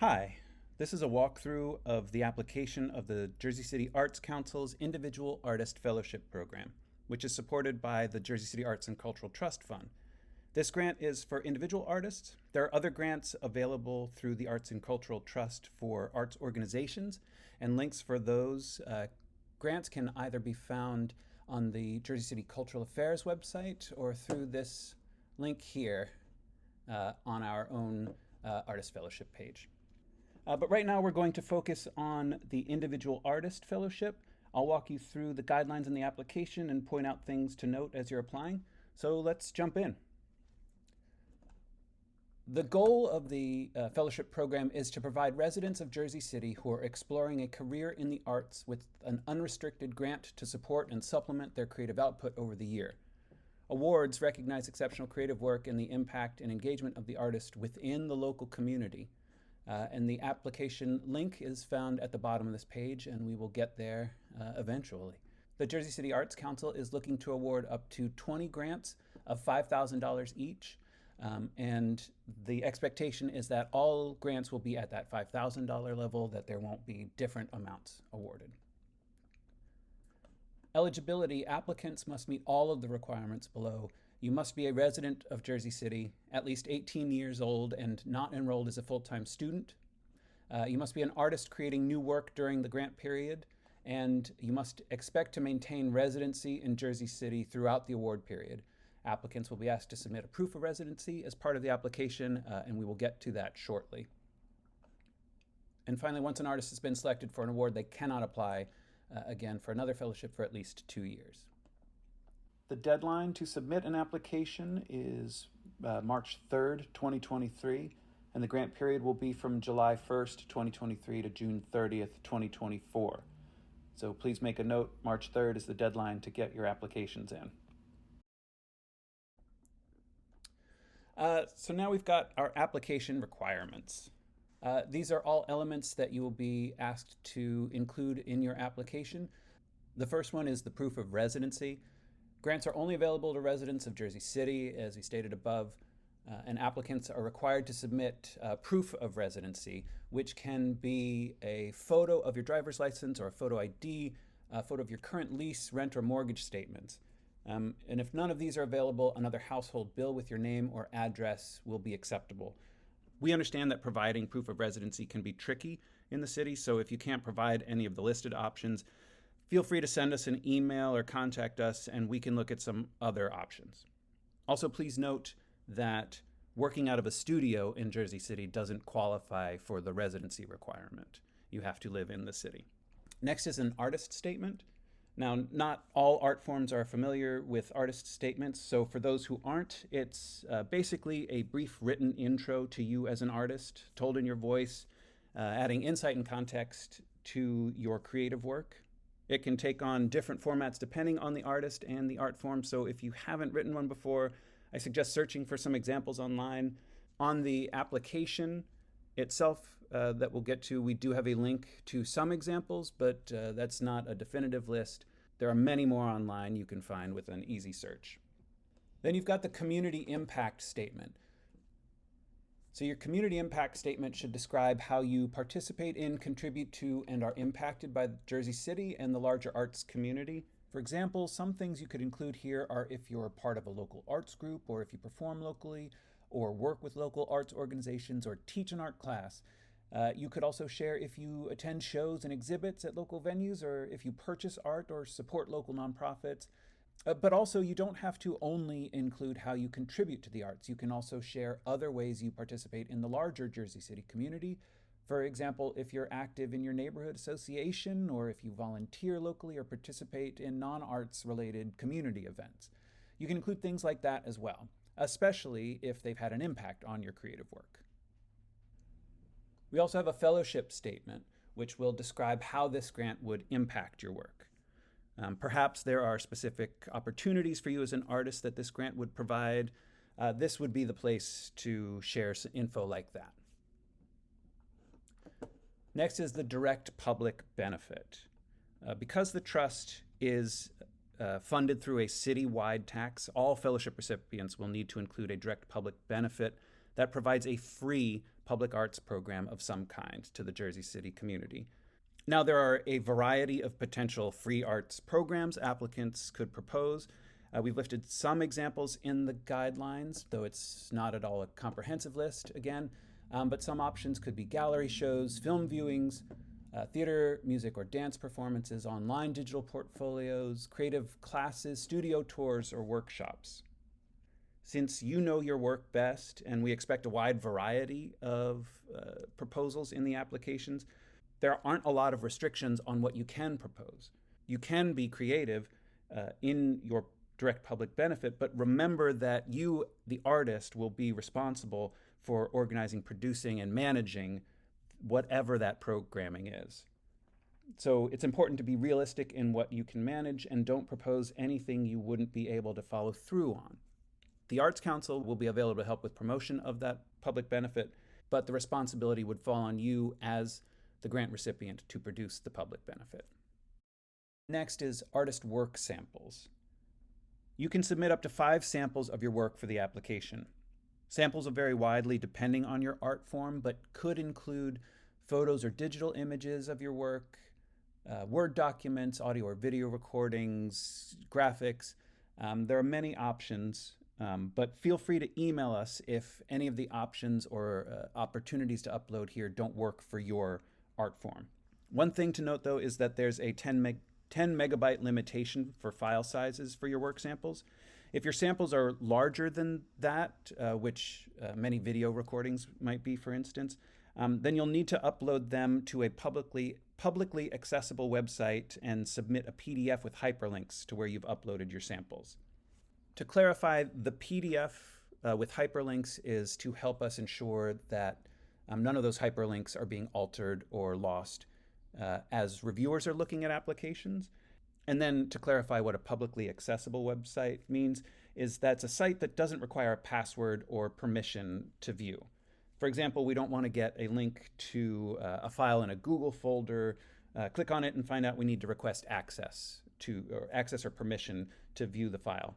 Hi, this is a walkthrough of the application of the Jersey City Arts Council's Individual Artist Fellowship Program, which is supported by the Jersey City Arts and Cultural Trust Fund. This grant is for individual artists. There are other grants available through the Arts and Cultural Trust for arts organizations, and links for those grants can either be found on the Jersey City Cultural Affairs website or through this link here on our own Artist Fellowship page. But right now we're going to focus on the Individual Artist Fellowship. I'll walk you through the guidelines in the application and point out things to note as you're applying. So let's jump in. The goal of the fellowship program is to provide residents of Jersey City who are exploring a career in the arts with an unrestricted grant to support and supplement their creative output over the year. Awards recognize exceptional creative work and the impact and engagement of the artist within the local community. And the application link is found at the bottom of this page, and we will get there eventually. The Jersey City Arts Council is looking to award up to 20 grants of $5,000 each, and the expectation is that all grants will be at that $5,000 level, that there won't be different amounts awarded. Eligibility: applicants must meet all of the requirements below. You must be a resident of Jersey City, at least 18 years old, and not enrolled as a full-time student. You must be an artist creating new work during the grant period, and you must expect to maintain residency in Jersey City throughout the award period. Applicants will be asked to submit a proof of residency as part of the application, and we will get to that shortly. And finally, once an artist has been selected for an award, they cannot apply again for another fellowship for at least 2 years. The deadline to submit an application is March 3rd, 2023, and the grant period will be from July 1st, 2023 to June 30th, 2024. So please make a note, March 3rd is the deadline to get your applications in. So now we've got our application requirements. These are all elements that you will be asked to include in your application. The first one is the proof of residency. Grants are only available to residents of Jersey City, as we stated above, and applicants are required to submit proof of residency, which can be a photo of your driver's license or a photo ID, a photo of your current lease, rent, or mortgage statements. And if none of these are available, another household bill with your name or address will be acceptable. We understand that providing proof of residency can be tricky in the city, so if you can't provide any of the listed options, feel free to send us an email or contact us, and we can look at some other options. Also, please note that working out of a studio in Jersey City doesn't qualify for the residency requirement. You have to live in the city. Next is an artist statement. Now, not all art forms are familiar with artist statements, so for those who aren't, it's basically a brief written intro to you as an artist, told in your voice, adding insight and context to your creative work. It can take on different formats depending on the artist and the art form, so if you haven't written one before, I suggest searching for some examples online. On the application itself that we'll get to, we do have a link to some examples, but that's not a definitive list. There are many more online you can find with an easy search. Then you've got the community impact statement. So your community impact statement should describe how you participate in, contribute to, and are impacted by Jersey City and the larger arts community. For example, some things you could include here are if you're part of a local arts group, or if you perform locally, or work with local arts organizations, or teach an art class. You could also share if you attend shows and exhibits at local venues, or if you purchase art or support local nonprofits. But also, you don't have to only include how you contribute to the arts. You can also share other ways you participate in the larger Jersey City community. For example, if you're active in your neighborhood association, or if you volunteer locally or participate in non-arts related community events. You can include things like that as well, especially if they've had an impact on your creative work. We also have a fellowship statement, which will describe how this grant would impact your work. Perhaps there are specific opportunities for you as an artist that this grant would provide. This would be the place to share some info like that. Next is the direct public benefit. Because the trust is funded through a citywide tax, all fellowship recipients will need to include a direct public benefit that provides a free public arts program of some kind to the Jersey City community. Now, there are a variety of potential free arts programs applicants could propose. We've listed some examples in the guidelines, though it's not at all a comprehensive list, again. But some options could be gallery shows, film viewings, theater, music, or dance performances, online digital portfolios, creative classes, studio tours, or workshops. Since you know your work best, and we expect a wide variety of proposals in the applications, there aren't a lot of restrictions on what you can propose. You can be creative in your direct public benefit, but remember that you, the artist, will be responsible for organizing, producing, and managing whatever that programming is. So it's important to be realistic in what you can manage and don't propose anything you wouldn't be able to follow through on. The Arts Council will be available to help with promotion of that public benefit, but the responsibility would fall on you as the grant recipient to produce the public benefit. Next is artist work samples. You can submit up to 5 samples of your work for the application. Samples will vary widely depending on your art form, but could include photos or digital images of your work, Word documents, audio or video recordings, graphics. There are many options, but feel free to email us if any of the options or opportunities to upload here don't work for your art form. One thing to note, though, is that there's a 10 megabyte limitation for file sizes for your work samples. If your samples are larger than that, which many video recordings might be, for instance, then you'll need to upload them to a publicly accessible website and submit a PDF with hyperlinks to where you've uploaded your samples. To clarify, the PDF with hyperlinks is to help us ensure that none of those hyperlinks are being altered or lost as reviewers are looking at applications. And then to clarify what a publicly accessible website means is that's a site that doesn't require a password or permission to view. For example, we don't want to get a link to a file in a Google folder, click on it and find out we need to request access or permission to view the file.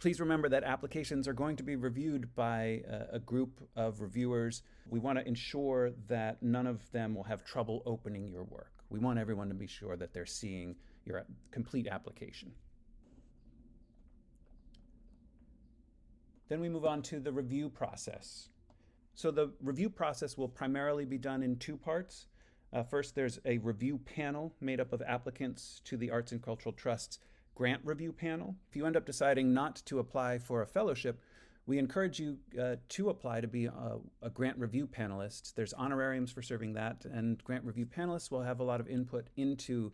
Please remember that applications are going to be reviewed by a group of reviewers. We want to ensure that none of them will have trouble opening your work. We want everyone to be sure that they're seeing your complete application. Then we move on to the review process. So the review process will primarily be done in 2 parts. First, there's a review panel made up of applicants to the Arts and Cultural Trust's grant review panel. If you end up deciding not to apply for a fellowship, we encourage you to apply to be a grant review panelist. There's honorariums for serving that, and grant review panelists will have a lot of input into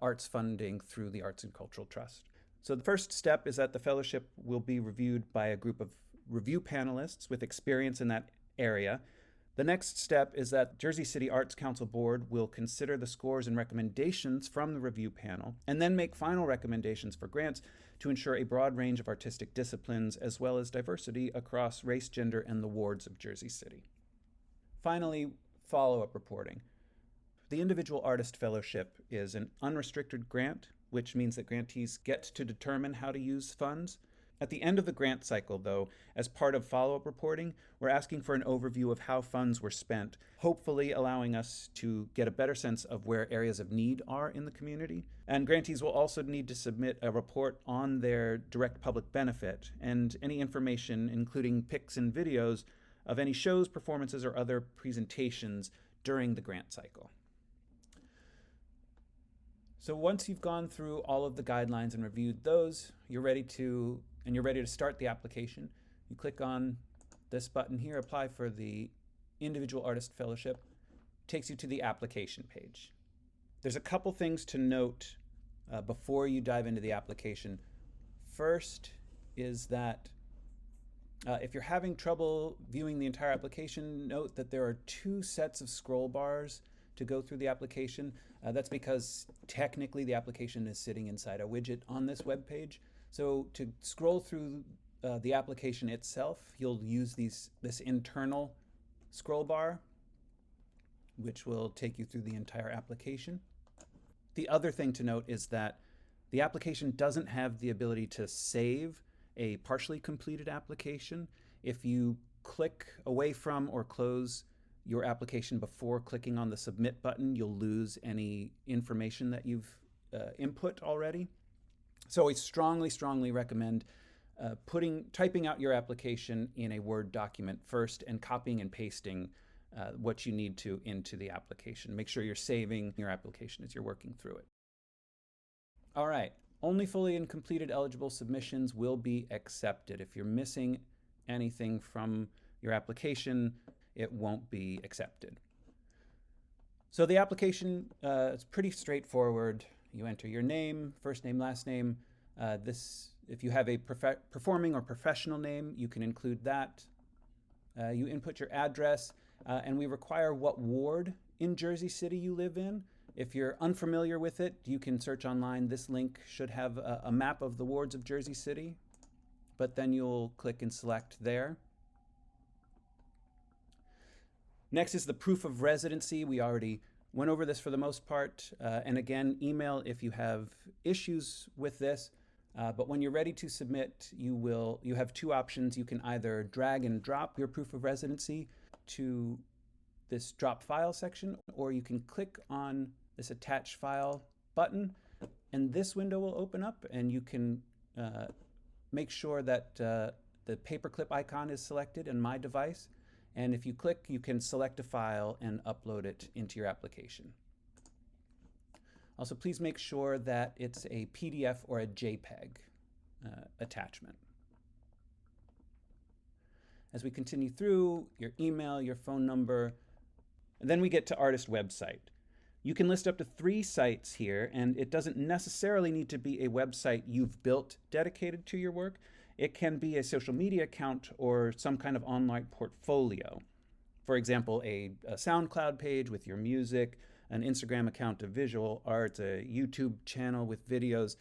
arts funding through the Arts and Cultural Trust. So the first step is that the fellowship will be reviewed by a group of review panelists with experience in that area. The next step is that Jersey City Arts Council Board will consider the scores and recommendations from the review panel and then make final recommendations for grants to ensure a broad range of artistic disciplines as well as diversity across race, gender, and the wards of Jersey City. Finally, follow-up reporting. The Individual Artist Fellowship is an unrestricted grant, which means that grantees get to determine how to use funds. At the end of the grant cycle, though, as part of follow-up reporting, we're asking for an overview of how funds were spent, hopefully allowing us to get a better sense of where areas of need are in the community. And grantees will also need to submit a report on their direct public benefit and any information, including pics and videos, of any shows, performances, or other presentations during the grant cycle. So once you've gone through all of the guidelines and reviewed those, you're ready to start the application. You click on this button here, apply for the Individual Artist Fellowship. It takes you to the application page. There's a couple things to note before you dive into the application. First is that if you're having trouble viewing the entire application, note that there are 2 sets of scroll bars to go through the application. That's because technically the application is sitting inside a widget on this web page. So to scroll through the application itself, you'll use this internal scroll bar, which will take you through the entire application. The other thing to note is that the application doesn't have the ability to save a partially completed application. If you click away from or close your application before clicking on the submit button, you'll lose any information that you've input already. So I strongly, strongly recommend typing out your application in a Word document first and copying and pasting what you need to into the application. Make sure you're saving your application as you're working through it. All right, only fully and completed eligible submissions will be accepted. If you're missing anything from your application, it won't be accepted. So the application is pretty straightforward. You enter your name, first name, last name. If you have a performing or professional name, you can include that. You input your address, and we require what ward in Jersey City you live in. If you're unfamiliar with it, you can search online. This link should have a map of the wards of Jersey City, but then you'll click and select there. Next is the proof of residency. We already went over this for the most part. And again, email if you have issues with this. But when you're ready to submit, you have two options. You can either drag and drop your proof of residency to this drop file section, or you can click on this attach file button, and this window will open up, and you can make sure that the paperclip icon is selected in My Device. And if you click, you can select a file and upload it into your application. Also, please make sure that it's a PDF or a JPEG attachment. As we continue through, your email, your phone number, and then we get to artist website. You can list up to 3 sites here, and it doesn't necessarily need to be a website you've built dedicated to your work. It can be a social media account or some kind of online portfolio. For example, a SoundCloud page with your music, an Instagram account of visual art, a YouTube channel with videos.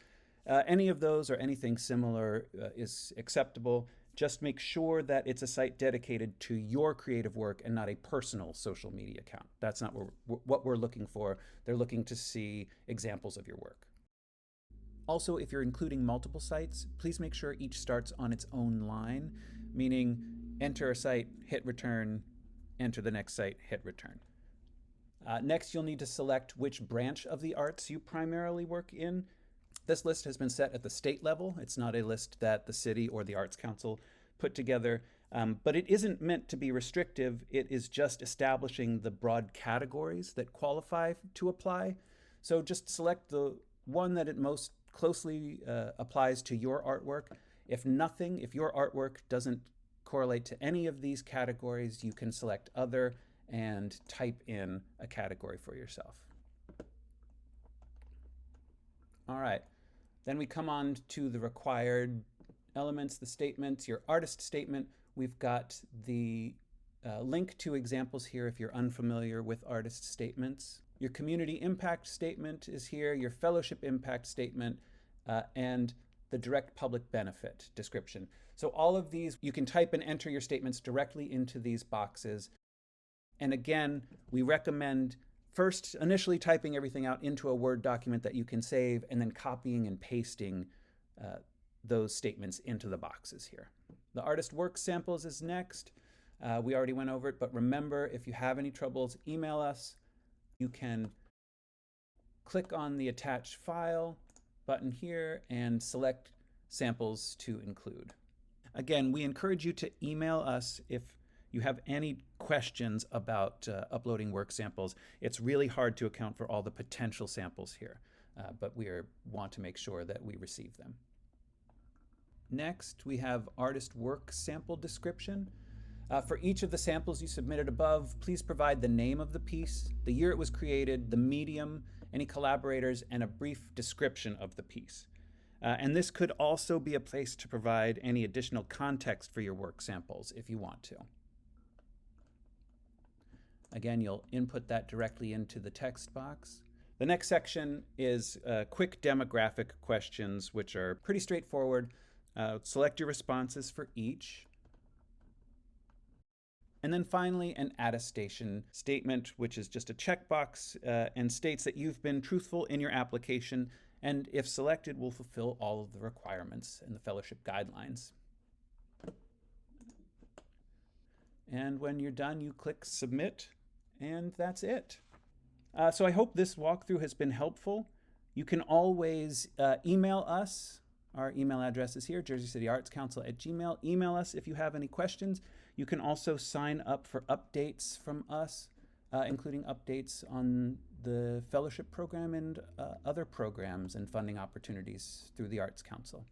Any of those or anything similar is acceptable. Just make sure that it's a site dedicated to your creative work and not a personal social media account. That's not what we're looking for. They're looking to see examples of your work. Also, if you're including multiple sites, please make sure each starts on its own line, meaning enter a site, hit return, enter the next site, hit return. Next, you'll need to select which branch of the arts you primarily work in. This list has been set at the state level. It's not a list that the city or the Arts Council put together, but it isn't meant to be restrictive. It is just establishing the broad categories that qualify to apply. So just select the one that it most closely applies to your artwork. If your artwork doesn't correlate to any of these categories, you can select other and type in a category for yourself. All right, then we come on to the required elements, the statements, your artist statement. We've got the link to examples here if you're unfamiliar with artist statements. Your community impact statement is here, your fellowship impact statement, and the direct public benefit description. So all of these, you can type and enter your statements directly into these boxes. And again, we recommend first initially typing everything out into a Word document that you can save, and then copying and pasting those statements into the boxes here. The artist work samples is next. We already went over it, but remember, if you have any troubles, email us. You can click on the attach file button here and select samples to include. Again, we encourage you to email us if you have any questions about uploading work samples. It's really hard to account for all the potential samples here, but we want to make sure that we receive them. Next, we have artist work sample description. For each of the samples you submitted above, please provide the name of the piece, the year it was created, the medium, any collaborators, and a brief description of the piece. And this could also be a place to provide any additional context for your work samples if you want to. Again, you'll input that directly into the text box. The next section is quick demographic questions, which are pretty straightforward. Select your responses for each. And then finally, an attestation statement, which is just a checkbox and states that you've been truthful in your application, and if selected, will fulfill all of the requirements and the fellowship guidelines. And when you're done, you click submit, and that's it. So I hope this walkthrough has been helpful. You can always email us. Our email address is here, jerseycityartscouncil@gmail. Email us if you have any questions. You can also sign up for updates from us, including updates on the fellowship program and other programs and funding opportunities through the Arts Council.